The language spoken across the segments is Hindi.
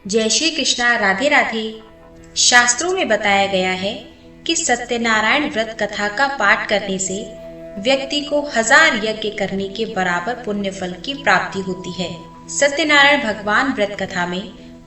जय श्री कृष्णा। राधे राधे। शास्त्रों में बताया गया है कि सत्यनारायण व्रत कथा का पाठ करने से व्यक्ति को 1000 यज्ञ करने के बराबर पुण्य फल की प्राप्ति होती है। सत्यनारायण भगवान व्रत कथा में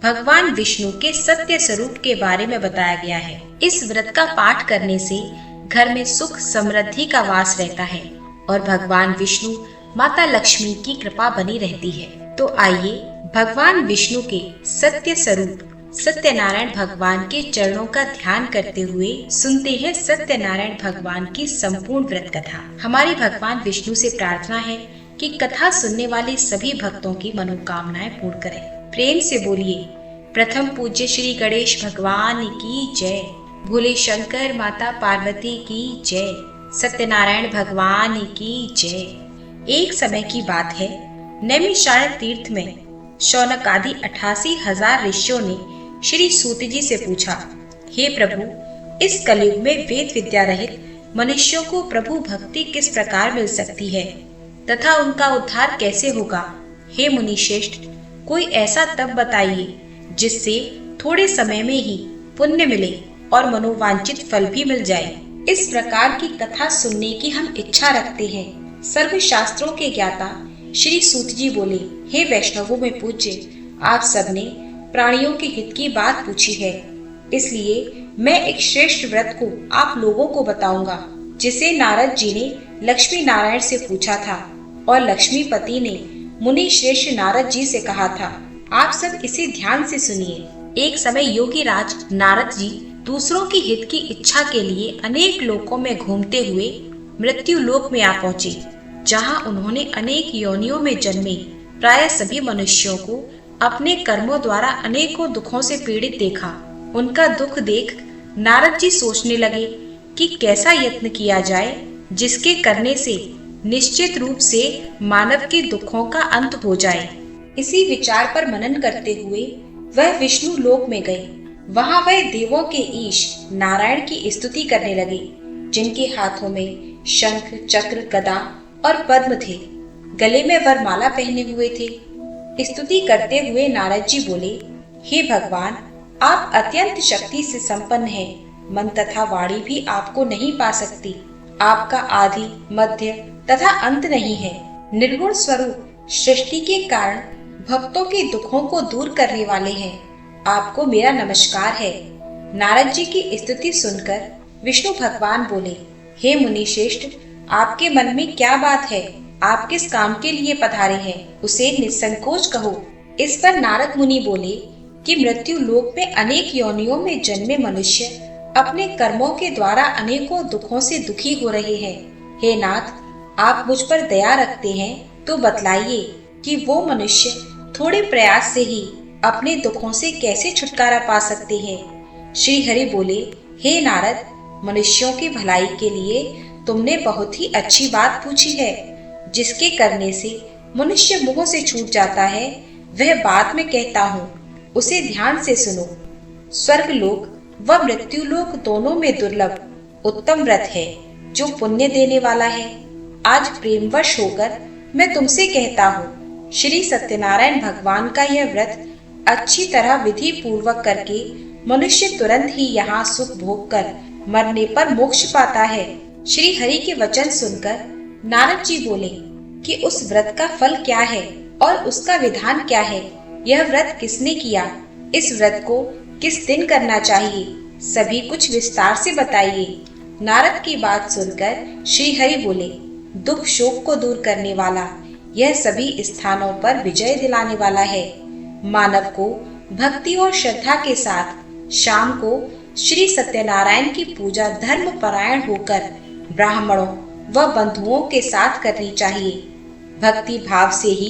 भगवान विष्णु के सत्य स्वरूप के बारे में बताया गया है। इस व्रत का पाठ करने से घर में सुख समृद्धि का वास रहता है और भगवान विष्णु माता लक्ष्मी की कृपा बनी रहती है। तो आइए भगवान विष्णु के सत्य स्वरूप सत्यनारायण भगवान के चरणों का ध्यान करते हुए सुनते हैं सत्यनारायण भगवान की संपूर्ण व्रत कथा। हमारी भगवान विष्णु से प्रार्थना है कि कथा सुनने वाले सभी भक्तों की मनोकामनाएं पूर्ण करें। प्रेम से बोलिए प्रथम पूज्य श्री गणेश भगवान की जय, भोले शंकर माता पार्वती की जय, सत्यनारायण भगवान की जय। एक समय की बात है, नैमिषारण्य तीर्थ में शौनक आदि 88,000 ऋषियों ने श्री सूत जी से पूछा, हे प्रभु, इस कलयुग में वेद विद्या रहित मनुष्यों को प्रभु भक्ति किस प्रकार मिल सकती है तथा उनका उद्धार कैसे होगा? हे मुनि श्रेष्ठ, कोई ऐसा तप बताइए जिससे थोड़े समय में ही पुण्य मिले और मनोवांछित फल भी मिल जाए। इस प्रकार की कथा सुनने की हम इच्छा रखते हैं। सर्व शास्त्रों के ज्ञाता श्री सूत जी बोले, हे वैष्णवों में पूज्य, आप सबने प्राणियों के हित की बात पूछी है, इसलिए मैं एक श्रेष्ठ व्रत को आप लोगों को बताऊंगा जिसे नारद जी ने लक्ष्मी नारायण से पूछा था और लक्ष्मीपति ने मुनि श्रेष्ठ नारद जी से कहा था। आप सब इसे ध्यान से सुनिए। एक समय योगी राज नारद जी दूसरों की हित की इच्छा के लिए अनेक लोकों में घूमते हुए मृत्यु लोक में आ पहुँचे, जहाँ उन्होंने अनेक योनियों में जन्मे प्राय सभी मनुष्यों को अपने कर्मों द्वारा अनेकों दुखों से पीड़ित देखा। उनका दुख देख नारद जी सोचने लगे कि कैसा यत्न किया जाए जिसके करने से निश्चित रूप से मानव के दुखों का अंत हो जाए। इसी विचार पर मनन करते हुए वह विष्णु लोक में गए। वहाँ वह देवों के ईश नारायण की स्तुति करने लगे, जिनके हाथों में शंख चक्र गदा और पद्म थे, गले में वरमाला पहने हुए थे। स्तुति करते हुए नारद जी बोले, हे भगवान, आप अत्यंत शक्ति से संपन्न हैं। मन तथा वाणी भी आपको नहीं पा सकती। आपका आदि मध्य तथा अंत नहीं है। निर्गुण स्वरूप सृष्टि के कारण भक्तों के दुखों को दूर करने वाले हैं। आपको मेरा नमस्कार है। नारद जी की स्तुति सुनकर विष्णु भगवान बोले, हे मुनि श्रेष्ठ, आपके मन में क्या बात है? आप किस काम के लिए पधारे हैं? उसे निसंकोच कहो। इस पर नारद मुनि बोले कि मृत्यु लोक में अनेक योनियों में जन्मे मनुष्य अपने कर्मों के द्वारा अनेकों दुखों से दुखी हो रहे हैं। हे नाथ, आप मुझ पर दया रखते हैं तो बतलाइए कि वो मनुष्य थोड़े प्रयास से ही अपने दुखों से कैसे छुटकारा पा सकते हैं। श्री हरि बोले, हे नारद, मनुष्यों की भलाई के लिए तुमने बहुत ही अच्छी बात पूछी है। जिसके करने से मनुष्य मोह से छूट जाता है, वह बात मैं कहता हूँ, उसे ध्यान से सुनो। स्वर्ग लोक व मृत्यु लोक दोनों में दुर्लभ उत्तम व्रत है जो पुण्य देने वाला है। आज प्रेमवश होकर मैं तुमसे कहता हूँ, श्री सत्यनारायण भगवान का यह व्रत अच्छी तरह विधि पूर्वक करके मनुष्य तुरंत ही यहाँ सुख भोग कर मरने पर मोक्ष पाता है। श्री हरि के वचन सुनकर नारद जी बोले कि उस व्रत का फल क्या है और उसका विधान क्या है? यह व्रत किसने किया? इस व्रत को किस दिन करना चाहिए? सभी कुछ विस्तार से बताइए। नारद की बात सुनकर श्री हरि बोले, दुख शोक को दूर करने वाला, यह सभी स्थानों पर विजय दिलाने वाला है। मानव को भक्ति और श्रद्धा के साथ शाम को श्री सत्यनारायण की पूजा धर्म परायण होकर ब्राह्मणों व बंधुओं के साथ करनी चाहिए। भक्ति भाव से ही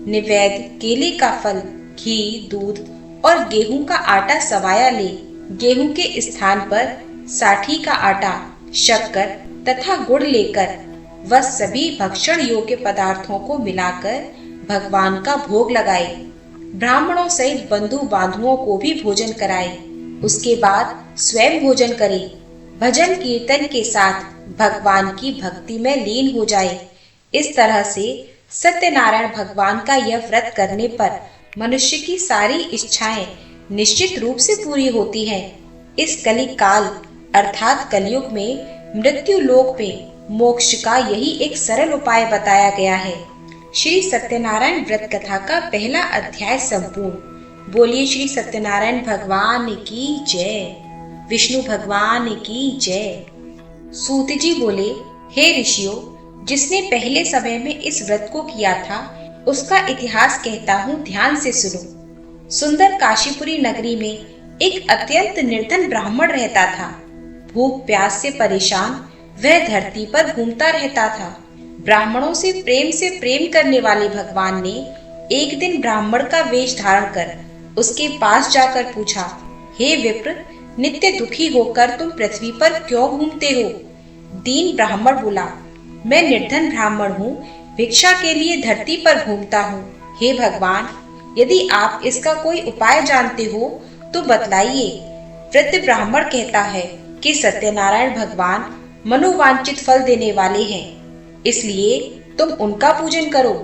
निवेद्य केले का फल, घी, दूध और गेहूं का आटा सवाया ले। गेहूं के स्थान पर साठी का आटा, शक्कर तथा गुड़ लेकर वह सभी भक्षण योग्य पदार्थों को मिलाकर भगवान का भोग लगाए। ब्राह्मणों सहित बंधु बांधुओं को भी भोजन कराए। उसके बाद स्वयं भोजन करे। भजन कीर्तन के साथ भगवान की भक्ति में लीन हो जाए। इस तरह से सत्यनारायण भगवान का यह व्रत करने पर मनुष्य की सारी इच्छाएं निश्चित रूप से पूरी होती है। इस कलि काल अर्थात कलयुग में मृत्यु लोक में मोक्ष का यही एक सरल उपाय बताया गया है। श्री सत्यनारायण व्रत कथा का पहला अध्याय संपूर्ण। बोलिए श्री सत्यनारायण भगवान की जय, विष्णु भगवान की जय। सूत जी बोले, हे ऋषियों, जिसने पहले समय में इस व्रत को किया था उसका इतिहास कहता हूँ, ध्यान से सुनो। सुंदर काशीपुरी नगरी में एक अत्यंत निर्धन ब्राह्मण रहता था। भूख प्यास से परेशान वह धरती पर घूमता रहता था। ब्राह्मणों से प्रेम करने वाले भगवान ने एक दिन ब्राह्मण का वेश धारण कर उसके पास जाकर पूछा, हे विप्र, नित्य दुखी होकर तुम पृथ्वी पर क्यों घूमते हो? दीन ब्राह्मण बोला, मैं निर्धन ब्राह्मण हूँ, भिक्षा के लिए धरती पर घूमता हूँ। हे भगवान, यदि आप इसका कोई उपाय जानते हो तो बतलाइए। वृद्ध ब्राह्मण कहता है कि सत्यनारायण भगवान मनोवांछित फल देने वाले हैं, इसलिए तुम उनका पूजन करो।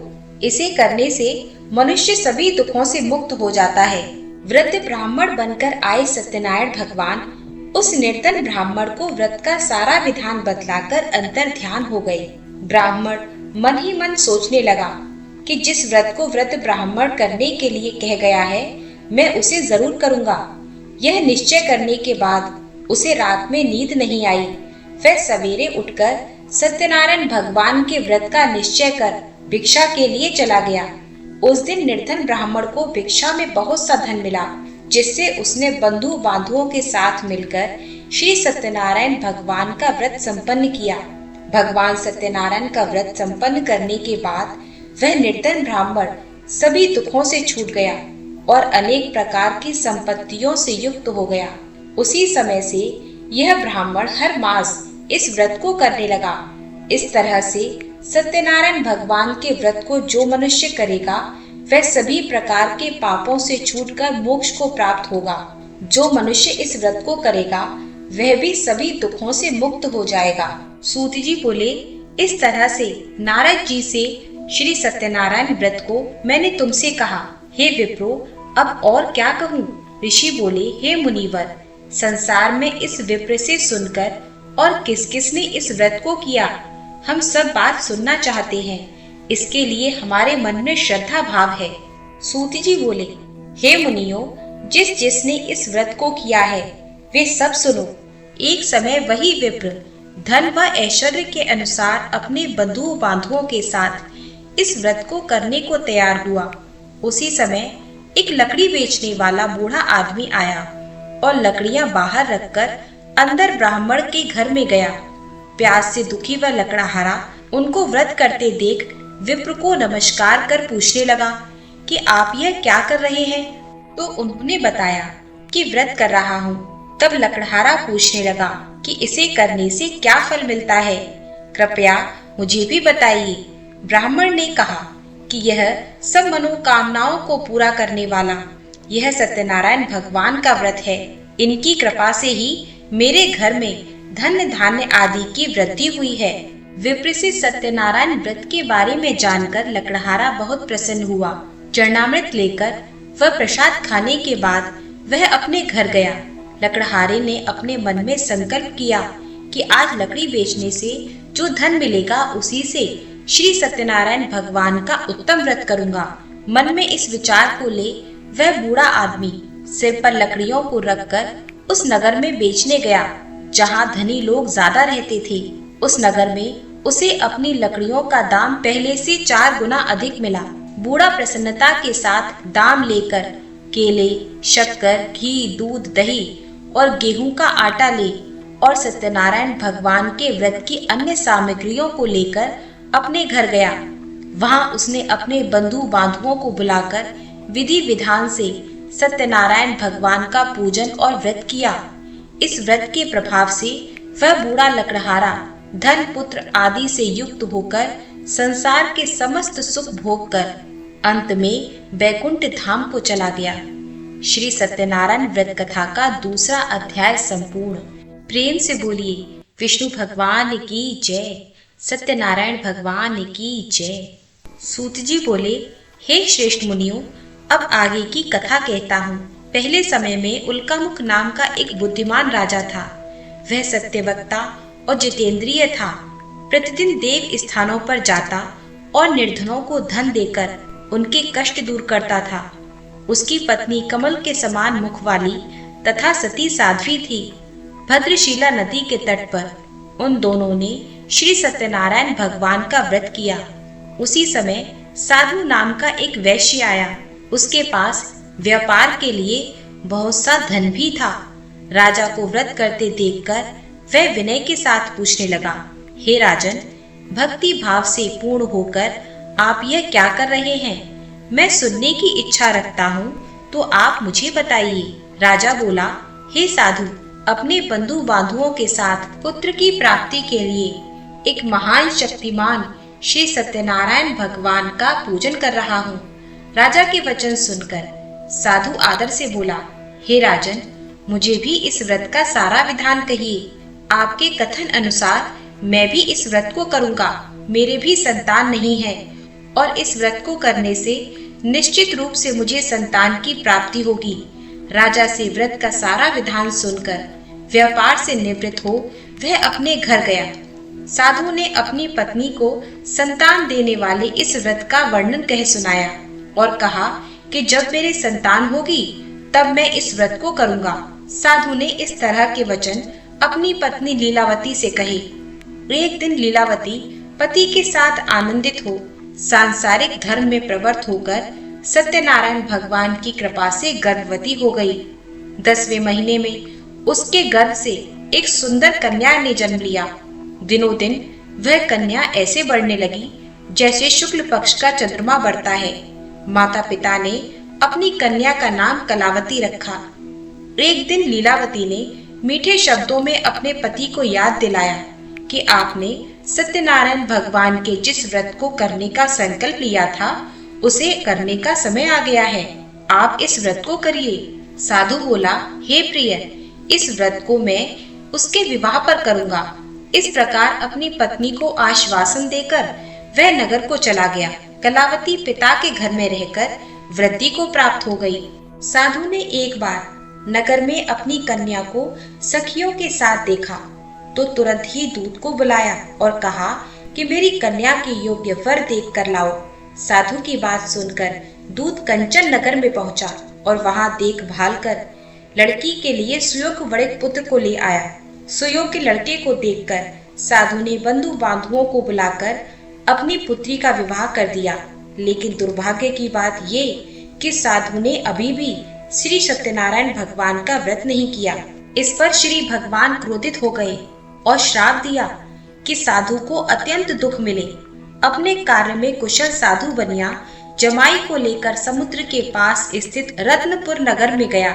इसे करने से मनुष्य सभी दुखों से मुक्त हो जाता है। वृद्ध ब्राह्मण बनकर आए सत्यनारायण भगवान उस निर्धन ब्राह्मण को व्रत का सारा विधान बतलाकर अंतर ध्यान हो गए। ब्राह्मण मन ही मन सोचने लगा कि जिस व्रत को वृद्ध ब्राह्मण करने के लिए कह गया है, मैं उसे जरूर करूंगा। यह निश्चय करने के बाद उसे रात में नींद नहीं आई। वह सवेरे उठकर सत्यनारायण भगवान के व्रत का निश्चय कर भिक्षा के लिए चला गया। उस दिन निर्धन ब्राह्मण को भिक्षा में बहुत सा धन मिला, जिससे उसने बंधु बांधुओं के साथ मिलकर श्री सत्यनारायण भगवान का व्रत संपन्न किया। भगवान सत्यनारायण का व्रत संपन्न करने के बाद वह निर्धन ब्राह्मण सभी दुखों से छूट गया और अनेक प्रकार की संपत्तियों से युक्त हो गया। उसी समय से यह ब्राह्मण हर मास इस व्रत को करने लगा। इस तरह से सत्यनारायण भगवान के व्रत को जो मनुष्य करेगा वह सभी प्रकार के पापों से छूटकर मोक्ष को प्राप्त होगा। जो मनुष्य इस व्रत को करेगा वह भी सभी दुखों से मुक्त हो जाएगा। सूत जी बोले, इस तरह से नारद जी से श्री सत्यनारायण व्रत को मैंने तुमसे कहा। हे विप्रो, अब और क्या कहूँ? ऋषि बोले, हे मुनिवर, संसार में इस विप्र से सुनकर और किस किस ने इस व्रत को किया, हम सब बात सुनना चाहते हैं। इसके लिए हमारे मन में श्रद्धा भाव है। सूत जी बोले, हे मुनियों, जिस जिसने इस व्रत को किया है वे सब सुनो। एक समय वही विप्र धन व ऐश्वर्य के अनुसार अपने बंधु बांधुओं के साथ इस व्रत को करने को तैयार हुआ। उसी समय एक लकड़ी बेचने वाला बूढ़ा आदमी आया और लकड़ियां बाहर रखकर अंदर ब्राह्मण के घर में गया। प्यास से दुखी वह लकड़हारा उनको व्रत करते देख विप्र को नमस्कार कर पूछने लगा कि आप यह क्या कर रहे हैं? तो उन्होंने बताया कि व्रत कर रहा हूँ। तब लकड़हारा पूछने लगा कि इसे करने से क्या फल मिलता है, कृपया मुझे भी बताइए। ब्राह्मण ने कहा कि यह सब मनोकामनाओं को पूरा करने वाला यह सत्यनारायण भगवान का व्रत है। इनकी कृपा से ही मेरे घर में धन धान्य आदि की वृद्धि हुई है। विप्र से सत्यनारायण व्रत के बारे में जानकर लकड़हारा बहुत प्रसन्न हुआ। चरणामृत लेकर वह प्रसाद खाने के बाद वह अपने घर गया। लकड़हारे ने अपने मन में संकल्प किया कि आज लकड़ी बेचने से जो धन मिलेगा उसी से श्री सत्यनारायण भगवान का उत्तम व्रत करूंगा। मन में इस विचार को ले वह बूढ़ा आदमी सिर पर लकड़ियों को रखकर उस नगर में बेचने गया जहाँ धनी लोग ज्यादा रहते थे। उस नगर में उसे अपनी लकड़ियों का दाम पहले से 4 गुना अधिक मिला। बूढ़ा प्रसन्नता के साथ दाम लेकर केले, शक्कर, घी, दूध, दही और गेहूं का आटा ले और सत्यनारायण भगवान के व्रत की अन्य सामग्रियों को लेकर अपने घर गया। वहां उसने अपने बंधु बांधुओं को बुलाकर विधि विधान से सत्यनारायण भगवान का पूजन और व्रत किया। इस व्रत के प्रभाव से वह बूढ़ा लकड़हारा धन पुत्र आदि से युक्त होकर संसार के समस्त सुख भोग कर अंत में वैकुंठ धाम को चला गया। श्री सत्यनारायण व्रत कथा का दूसरा अध्याय संपूर्ण। प्रेम से बोलिए विष्णु भगवान की जय, सत्यनारायण भगवान की जय। सूत जी बोले, हे श्रेष्ठ मुनियों, अब आगे की कथा कहता हूँ। पहले समय में उल्कामुख नाम का एक बुद्धिमान राजा था। वह सत्यवक्ता और जितेंद्रिय था। प्रतिदिन देव स्थानों पर जाता और निर्धनों को धन देकर उनके कष्ट दूर करता था। उसकी पत्नी कमल के समान मुख वाली तथा सती साध्वी थी। भद्रशिला नदी के तट पर उन दोनों ने श्री सत्यनारायण भगवान का व्रत किया। उसी समय साधु नाम का एक वैश्य आया। उसके पास व्यापार के लिए बहुत सा धन भी था। राजा को व्रत करते देखकर वह विनय के साथ पूछने लगा, हे राजन, भक्ति भाव से पूर्ण होकर आप यह क्या कर रहे हैं? मैं सुनने की इच्छा रखता हूँ, तो आप मुझे बताइए। राजा बोला, हे साधु, अपने बंधु बांधुओं के साथ पुत्र की प्राप्ति के लिए एक महान शक्तिमान श्री सत्यनारायण भगवान का पूजन कर रहा हूँ। राजा के वचन सुनकर साधु आदर से बोला, हे राजन, मुझे भी इस व्रत का सारा विधान कहिए। आपके कथन अनुसार मैं भी इस व्रत को करूँगा। मेरे भी संतान नहीं है और इस व्रत को करने से निश्चित रूप से मुझे संतान की प्राप्ति होगी। राजा से व्रत का सारा विधान सुनकर व्यापार से निवृत्त हो वह अपने घर गया। साधु ने अपनी पत्नी को संतान देने वाले इस व्रत का वर्णन कह सुनाया और कहा कि जब मेरी संतान होगी तब मैं इस व्रत को करूंगा। साधु ने इस तरह के वचन अपनी पत्नी लीलावती से कहे। एक दिन लीलावती पति के साथ आनंदित हो सांसारिक धर्म में प्रवृत्त होकर सत्यनारायण भगवान की कृपा से गर्भवती हो गई। 10वें महीने में उसके गर्भ से एक सुंदर कन्या ने जन्म लिया। दिनों दिन वह कन्या ऐसे बढ़ने लगी जैसे शुक्ल पक्ष का चंद्रमा बढ़ता है। माता पिता ने अपनी कन्या का नाम कलावती रखा। एक दिन लीलावती ने मीठे शब्दों में अपने पति को याद दिलाया कि आपने सत्यनारायण भगवान के जिस व्रत को करने का संकल्प लिया था उसे करने का समय आ गया है। आप इस व्रत को करिए। साधु बोला, हे प्रिय, इस व्रत को मैं उसके विवाह पर करूंगा। इस प्रकार अपनी पत्नी को आश्वासन देकर वह नगर को चला गया। कलावती पिता के घर में रहकर वृद्धि को प्राप्त हो गई। साधु ने एक बार नगर में अपनी कन्या को सखियों के साथ देखा तो तुरंत ही दूत को बुलाया और कहा कि मेरी कन्या के योग्य वर देख कर लाओ। साधु की बात सुनकर दूत कंचन नगर में पहुंचा और वहां देखभाल कर लड़की के लिए सुयोग्य बड़े पुत्र को ले आया। सुयोग्य लड़के को देखकर साधु ने बंधु बांधुओं को बुलाकर अपनी पुत्री का विवाह कर दिया। लेकिन दुर्भाग्य की बात ये कि साधु ने अभी भी श्री सत्यनारायण भगवान का व्रत नहीं किया। इस पर श्री भगवान क्रोधित हो गए और श्राप दिया कि साधु को अत्यंत दुख मिले। अपने कार्य में कुशल साधु बनिया जमाई को लेकर समुद्र के पास स्थित रत्नपुर नगर में गया।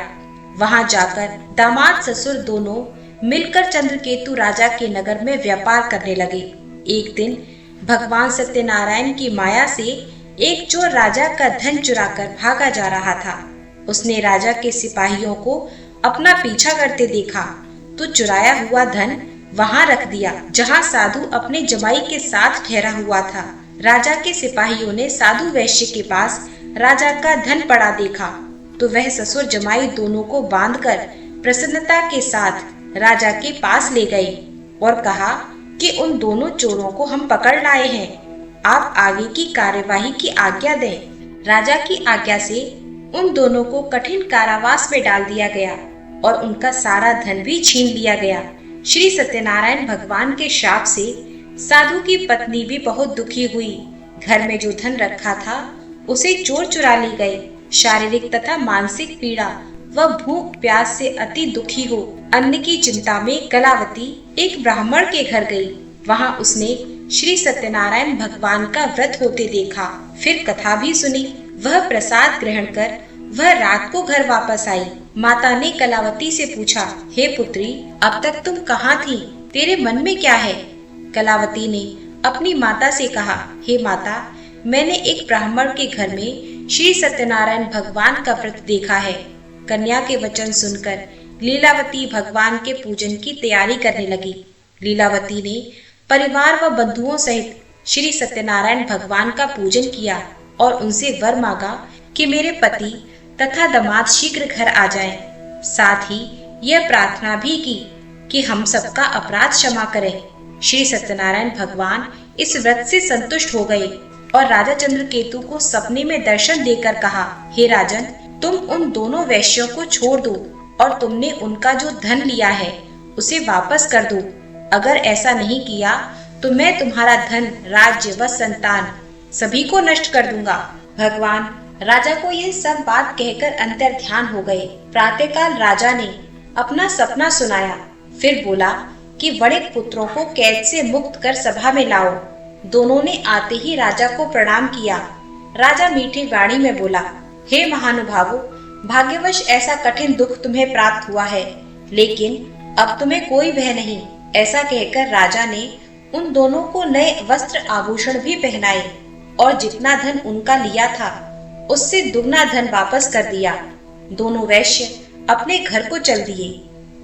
वहां जाकर दामाद ससुर दोनों मिलकर चंद्रकेतु राजा के नगर में व्यापार करने लगे। एक दिन भगवान सत्यनारायण की माया से एक चोर राजा का धन चुराकर भागा जा रहा था। उसने राजा के सिपाहियों को अपना पीछा करते देखा तो चुराया हुआ धन वहां रख दिया जहां साधु अपने जमाई के साथ ठहरा हुआ था। राजा के सिपाहियों ने साधु वैश्य के पास राजा का धन पड़ा देखा तो वह ससुर जमाई दोनों को बांधकर प्रसन्नता के साथ राजा के पास ले गए और कहा कि उन दोनों चोरों को हम पकड़ लाए हैं, आप आगे की कार्यवाही की आज्ञा दें। राजा की आज्ञा से उन दोनों को कठिन कारावास में डाल दिया गया और उनका सारा धन भी छीन लिया गया। श्री सत्यनारायण भगवान के शाप से साधु की पत्नी भी बहुत दुखी हुई। घर में जो धन रखा था उसे चोर चुरा ले गए। शारीरिक तथा मानसिक पीड़ा व भूख प्यास से अति दुखी हो अन्न की चिंता में कलावती एक ब्राह्मण के घर गई। वहां उसने श्री सत्यनारायण भगवान का व्रत होते देखा। फिर कथा भी सुनी। वह प्रसाद ग्रहण कर वह रात को घर वापस आई। माता ने कलावती से पूछा, हे पुत्री, अब तक तुम कहाँ थी? तेरे मन में क्या है? कलावती ने अपनी माता से कहा, हे माता, मैंने एक ब्राह्मण के घर में श्री सत्यनारायण भगवान का व्रत देखा है। कन्या के वचन सुनकर लीलावती भगवान के पूजन की तैयारी करने लगी। लीलावती ने परिवार व बंधुओं सहित श्री सत्यनारायण भगवान का पूजन किया और उनसे वर मांगा कि मेरे पति तथा दामाद शीघ्र घर आ जाए। साथ ही यह प्रार्थना भी की कि हम सबका अपराध क्षमा करें। श्री सत्यनारायण भगवान इस व्रत से संतुष्ट हो गए और राजा चंद्रकेतु को सपने में दर्शन देकर कहा, हे राजन, तुम उन दोनों वैश्यों को छोड़ दो और तुमने उनका जो धन लिया है उसे वापस कर दो। अगर ऐसा नहीं किया तो मैं तुम्हारा धन, राज्य व संतान सभी को नष्ट कर दूंगा। भगवान राजा को यह सब बात कहकर अंतर ध्यान हो गए। प्रातःकाल राजा ने अपना सपना सुनाया, फिर बोला कि बड़े पुत्रों को कैद से मुक्त कर सभा में लाओ। दोनों ने आते ही राजा को प्रणाम किया। राजा मीठी वाणी में बोला, हे महानुभावों, भाग्यवश ऐसा कठिन दुख तुम्हें प्राप्त हुआ है, लेकिन अब तुम्हें कोई भय नहीं। ऐसा कहकर राजा ने उन दोनों को नए वस्त्र आभूषण भी पहनाए और जितना धन उनका लिया था उससे दुगना धन वापस कर दिया। दोनों वैश्य अपने घर को चल दिए।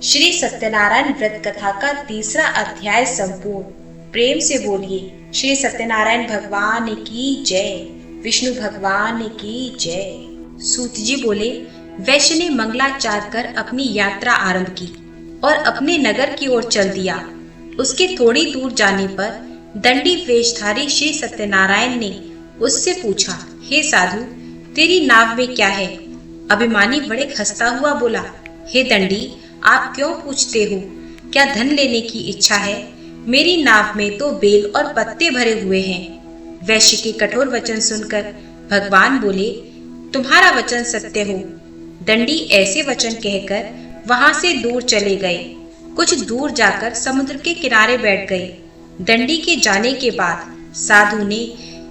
श्री सत्यनारायण व्रत कथा का तीसरा अध्याय संपूर्ण। प्रेम से बोलिए श्री सत्यनारायण भगवान की जय, विष्णु भगवान की जय। सूत जी बोले, वैश्य ने मंगलाचार कर अपनी यात्रा आरंभ की और अपने नगर की ओर चल दिया। उसके थोड़ी दूर जाने पर दंडी वेशधारी श्री सत्यनारायण ने उससे पूछा, हे साधु, तेरी नाव में क्या है? अभिमानी बड़े हंसता हुआ बोला, हे दंडी, आप क्यों पूछते हो? क्या धन लेने की इच्छा है? मेरी नाव में तो बेल और पत्ते भरे हुए हैं। वैश्य के कठोर वचन सुनकर भगवान बोले, तुम्हारा वचन सत्य हो। दंडी ऐसे वचन कहकर वहां से दूर चले गए। कुछ दूर जाकर समुद्र के किनारे बैठ गए। दंडी के जाने के बाद साधु ने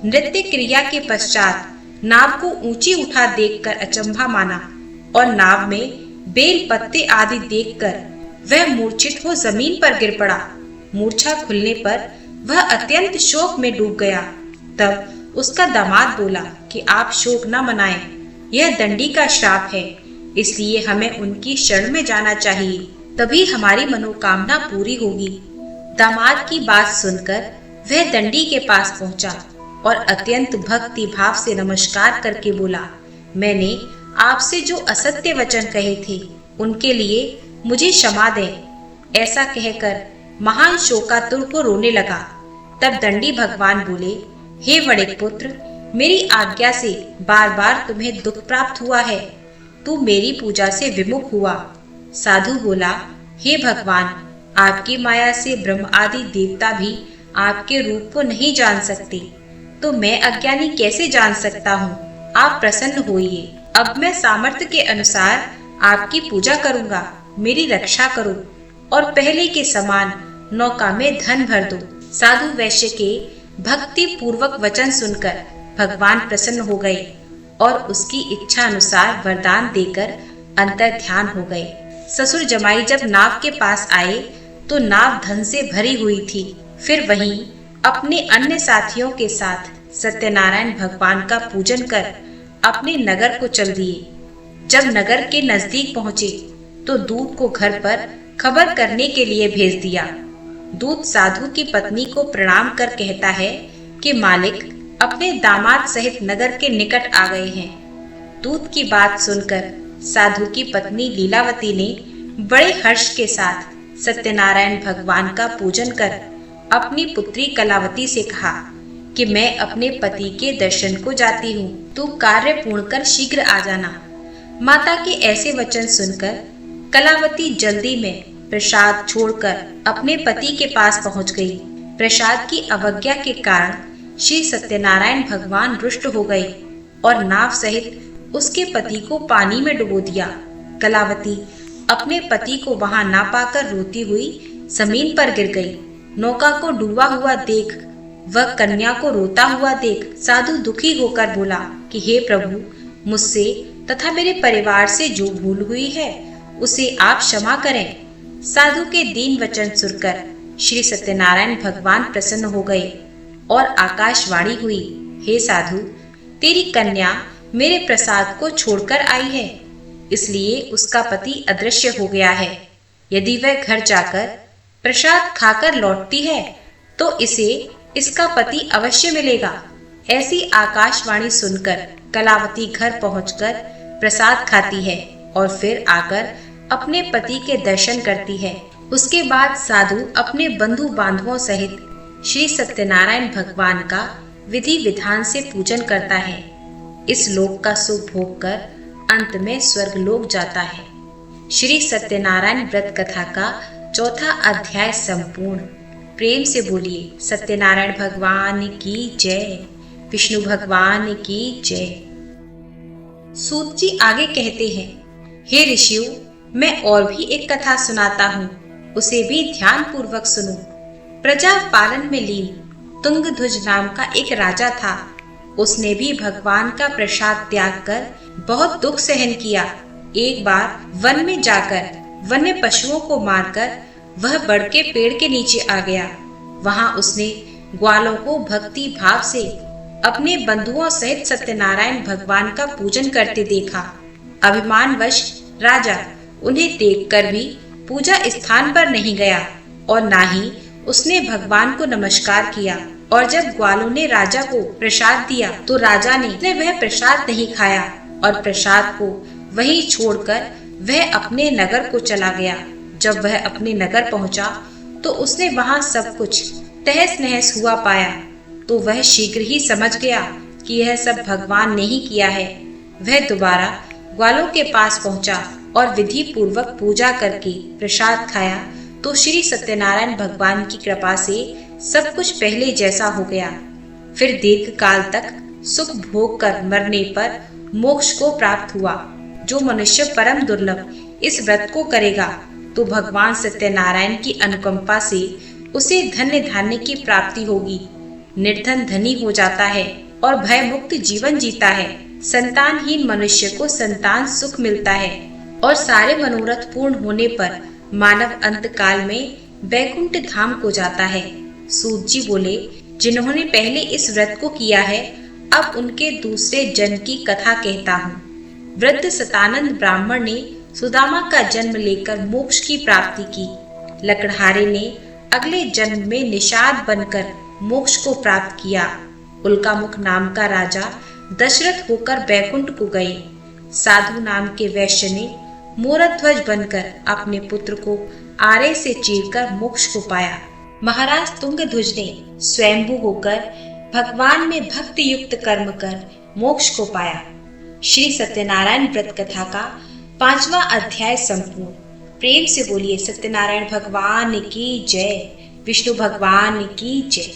नृत्य क्रिया के पश्चात नाव को ऊंची उठा देखकर अचंभा माना और नाव में बेल पत्ते आदि देखकर वह मूर्छित हो जमीन पर गिर पड़ा। मूर्छा खुलने पर वह अत्यंत शोक में डूब गया। तब उसका दामाद बोला कि आप शोक न मनाएं, यह दंडी का श्राप है, इसलिए हमें उनकी शरण में जाना चाहिए, तभी हमारी मनोकामना पूरी होगी। दामाद की बात सुनकर वह दंडी के पास पहुंचा और अत्यंत भक्ति भाव से नमस्कार करके बोला, मैंने आपसे जो असत्य वचन कहे थे उनके लिए मुझे क्षमा दें। ऐसा कहकर महान शोकातुर को रोने लगा। तब दंडी भगवान बोले, हे बड़े पुत्र, मेरी आज्ञा से बार बार तुम्हें दुख प्राप्त हुआ है। तू मेरी पूजा से विमुख हुआ। साधु बोला, हे भगवान, आपकी माया से ब्रह्म आदि देवता भी आपके रूप को नहीं जान सकते, तो मैं अज्ञानी कैसे जान सकता हूँ? आप प्रसन्न होइए। अब मैं सामर्थ्य के अनुसार आपकी पूजा करूंगा। मेरी रक्षा करो और पहले के समान नौका में धन भर दो। साधु वैश्य के भक्ति पूर्वक वचन सुनकर भगवान प्रसन्न हो गए और उसकी इच्छा अनुसार वरदान देकर अंतर ध्यान हो गए। ससुर जमाई जब नाव के पास आए तो नाव धन से भरी हुई थी। फिर वहीं अपने अन्य साथियों के साथ सत्यनारायण भगवान का पूजन कर अपने नगर को चल दिए। जब नगर के नजदीक पहुंचे तो दूत को घर पर खबर करने के लिए भेज दिया। दूत साधु की पत्नी को प्रणाम कर कहता है कि मालिक अपने दामाद सहित नगर के निकट आ गए हैं। दूत की बात सुनकर साधु की पत्नी लीलावती ने बड़े हर्ष के साथ सत्यनारायण भगवान का पूजन कर अपनी पुत्री कलावती से कहा कि मैं अपने पति के दर्शन को जाती हूँ, तू कार्य पूर्ण कर शीघ्र आ जाना। माता के ऐसे वचन सुनकर कलावती जल्दी में प्रसाद छोड़कर अपने पति के पास पहुंच गई। प्रसाद की अवज्ञा के कारण श्री सत्यनारायण भगवान रुष्ट हो गए और नाव सहित उसके पति को पानी में डुबो दिया। कलावती अपने पति को वहां ना पाकर रोती हुई जमीन पर गिर गई। नौका को डूबा हुआ देख वह कन्या को रोता हुआ देख साधु दुखी होकर बोला कि हे प्रभु, मुझसे तथा मेरे परिवार से जो भूल हुई है उसे आप क्षमा करें। साधु के दीन वचन सुनकर श्री सत्यनारायण भगवान प्रसन्न हो गए और आकाशवाणी हुई, हे साधु, तेरी कन्या मेरे प्रसाद को छोड़कर आई है, इसलिए उसका पति अदृश्य हो गया है। यदि वह घर जाकर प्रसाद खाकर लौटती है तो इसे इसका पति अवश्य मिलेगा। ऐसी आकाशवाणी सुनकर कलावती घर पहुंचकर प्रसाद खाती है और फिर आकर अपने पति के दर्शन करती है। उसके बाद साधु अपने बंधु बांधवों सहित श्री सत्यनारायण भगवान का विधि विधान से पूजन करता है। इस लोक का सुख भोग कर अंत में स्वर्ग लोक जाता है। श्री सत्यनारायण व्रत कथा का चौथा अध्याय संपूर्ण। प्रेम से बोलिए सत्यनारायण भगवान की जय, विष्णु भगवान की जय। सूत जी आगे कहते हैं, हे ऋषियों, मैं और भी एक कथा सुनाता हूँ, उसे भी ध्यान पूर्वक सुनो। प्रजा पालन में लीन तुंगध्वज नाम का एक राजा था। उसने भी भगवान का प्रसाद त्याग कर बहुत दुख सहन किया। एक बार वन में जाकर वन्य पशुओं को मारकर वह बड़ के पेड़ के नीचे आ गया। वहां उसने ग्वालों को भक्ति भाव से अपने बंधुओं सहित सत्यनारायण भगवान का पूजन करते देखा। अभिमानवश राजा उन्हें देखकर भी पूजा स्थान पर नहीं गया और ना ही उसने भगवान को नमस्कार किया। और जब ग्वालों ने राजा को प्रसाद दिया तो राजा ने वह प्रसाद नहीं खाया और प्रसाद को वहीं छोड़कर वह अपने नगर को चला गया। जब वह अपने नगर पहुंचा तो उसने वहां सब कुछ तहस नहस हुआ पाया तो वह शीघ्र ही समझ गया कि यह सब भगवान ने ही किया है। वह दोबारा ग्वालों के पास पहुंचा और विधि पूर्वक पूजा करके प्रसाद खाया तो श्री सत्यनारायण भगवान की कृपा से सब कुछ पहले जैसा हो गया। फिर दीर्घ काल तक सुख भोग कर मरने पर मोक्ष को प्राप्त हुआ। जो मनुष्य परम दुर्लभ इस व्रत को करेगा तो भगवान सत्यनारायण की अनुकंपा से उसे धन्य धान्य की प्राप्ति होगी। निर्धन धनी हो जाता है और भय मुक्त जीवन जीता है। संतानहीन मनुष्य को संतान सुख मिलता है और सारे मनोरथ पूर्ण होने पर मानव अंत काल में वैकुंठ धाम को जाता है। सूत जी बोले, जिन्होंने पहले इस व्रत को किया है अब उनके दूसरे जन्म की कथा कहता हूँ। वृद्ध सतानंद ब्राह्मण ने सुदामा का जन्म लेकर मोक्ष की प्राप्ति की। लकड़हारे ने अगले जन्म में निषाद बनकर मोक्ष को प्राप्त किया। उल्कामुख नाम का राजा दशरथ होकर वैकुंठ को गए। साधु नाम के वैश्य ने मोरध्वज बनकर अपने पुत्र को आरे से चीरकर मोक्ष को पाया। महाराज तुंगध्वज ने स्वयंभू होकर भगवान में भक्ति युक्त कर्म कर मोक्ष को पाया। श्री सत्यनारायण व्रत कथा का 5वां अध्याय संपूर्ण। प्रेम से बोलिए सत्यनारायण भगवान की जय, विष्णु भगवान की जय।